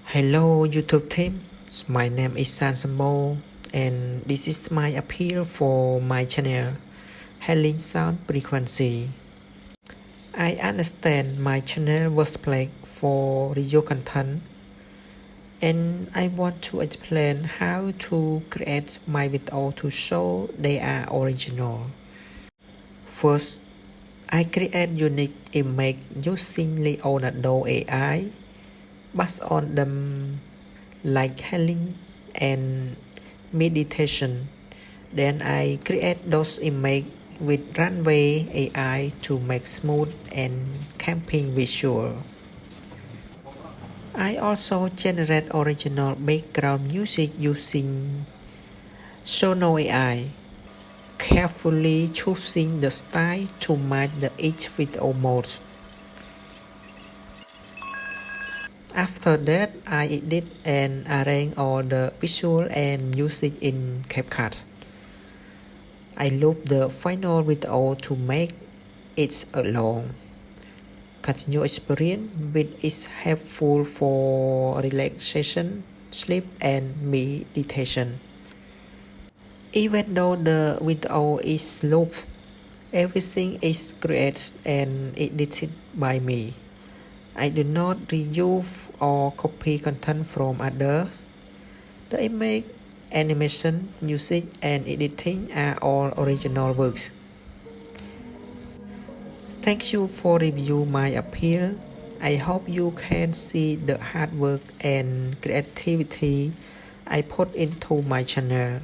Hello YouTube team, my name is Sansambo and this is my appeal for my channel Healing Sound Frequency. I understand my channel was played for radio content and I want to explain how to create my video to show they are original. First, I create unique image using Leonardo AI based on them like healing and meditation. Then I create those images with Runway AI to make smooth and camping visual. I also generate original background music using Sono AI, carefully choosing the style to match each video mode. After that, I edit and arrange all the visual and music in CapCut. I loop the final video to make it a long, continuous experience which is helpful for relaxation, sleep, and meditation. Even though the video is looped, everything is created and edited by me. I do not reuse or copy content from others. The image, animation, music, and editing are all original works. Thank you for reviewing my appeal. I hope you can see the hard work and creativity I put into my channel.